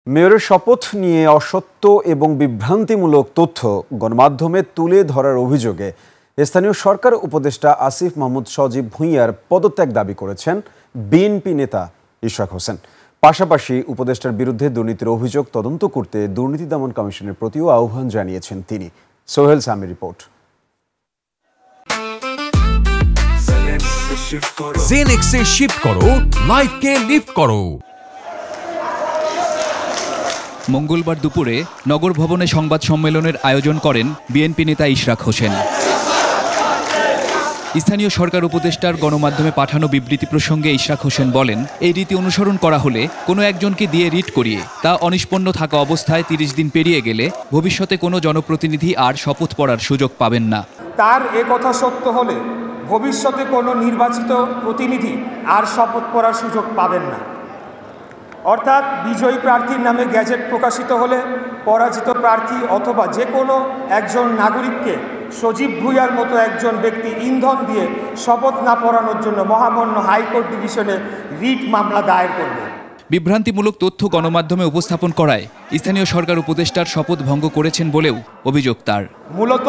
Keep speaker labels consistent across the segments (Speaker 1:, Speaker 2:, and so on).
Speaker 1: মেয়রের শপথ নিয়ে অসত্য এবং বিভ্রান্তিমূলক তথ্য গণমাধ্যমে তুলে ধরার অভিযোগে স্থানীয় সরকার উপদেষ্টা আসিফ মাহমুদ সজীব ভুঁইয়ার পদত্যাগ দাবি করেছেন বিএনপি নেতা ইশরাক হোসেন। পাশাপাশি উপদেষ্টার বিরুদ্ধে দুর্নীতির অভিযোগ তদন্ত করতে দুর্নীতি দমন কমিশনের প্রতিও আহ্বান জানিয়েছেন তিনি। সোহেল সামির রিপোর্ট।
Speaker 2: জেনেক্সে শিফট করো, লাইফকে লিফট করো।
Speaker 3: মঙ্গলবার দুপুরে নগর ভবনে সংবাদ সম্মেলনের আয়োজন করেন বিএনপি নেতা ইশরাক হোসেন। স্থানীয় সরকার উপদেষ্টার গণমাধ্যমে পাঠানো বিবৃতি প্রসঙ্গে ইশরাক হোসেন বলেন, এই রীতি অনুসরণ করা হলে কোনো একজনকে দিয়ে রিট করিয়ে তা অনিষ্পন্ন থাকা অবস্থায় 30 দিন পেরিয়ে গেলে ভবিষ্যতে কোনো জনপ্রতিনিধি আর শপথ পড়ার সুযোগ পাবেন না।
Speaker 4: তার এ কথা সত্য হলে ভবিষ্যতে কোনো নির্বাচিত প্রতিনিধি আর শপথ পড়ার সুযোগ পাবেন না। অর্থাৎ বিজয়ী প্রার্থীর নামে গ্যাজেট প্রকাশিত হলে পরাজিত প্রার্থী অথবা যে কোনো একজন নাগরিককে সজীব ভুঁইয়ার মতো একজন ব্যক্তি ইন্ধন দিয়ে শপথ না পড়ানোর জন্য মহামান্য হাইকোর্ট ডিভিশনে রিট মামলা দায়ের করবে।
Speaker 3: বিভ্রান্তিমূলক তথ্য গণমাধ্যমে উপস্থাপন করায় স্থানীয় সরকার উপদেষ্টার শপথ ভঙ্গ করেছেন বলেও অভিযোগ তার।
Speaker 4: মূলত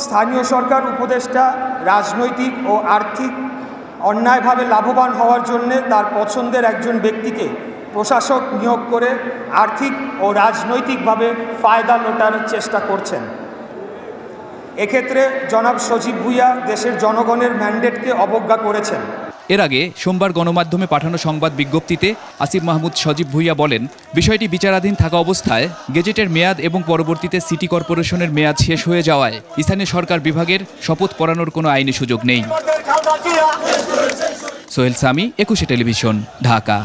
Speaker 4: স্থানীয় সরকার উপদেষ্টা রাজনৈতিক ও আর্থিক অন্যায়ভাবে লাভবান হওয়ার জন্যে তার পছন্দের একজন ব্যক্তিকে প্রশাসক নিয়োগ করে আর্থিক ও রাজনৈতিকভাবে ফায়দা লোটার চেষ্টা করছেন। এক্ষেত্রে জনাব সজীব ভুঁইয়া দেশের জনগণের ম্যান্ডেটকে অবজ্ঞা করেছেন।
Speaker 3: এর আগে সোমবার গণমাধ্যমে পাঠানো সংবাদ বিজ্ঞপ্তিতে আসিফ মাহমুদ সজীব ভুঁইয়া বলেন, বিষয়টি বিচারাধীন থাকা অবস্থায় গেজেটের মেয়াদ এবং পরবর্তীতে সিটি কর্পোরেশনের মেয়াদ শেষ হয়ে যাওয়ায় স্থানীয় সরকার বিভাগের শপথ পড়ানোর কোনো আইনি সুযোগ নেই। সোহেল সামি, 21 টেলিভিশন, ঢাকা।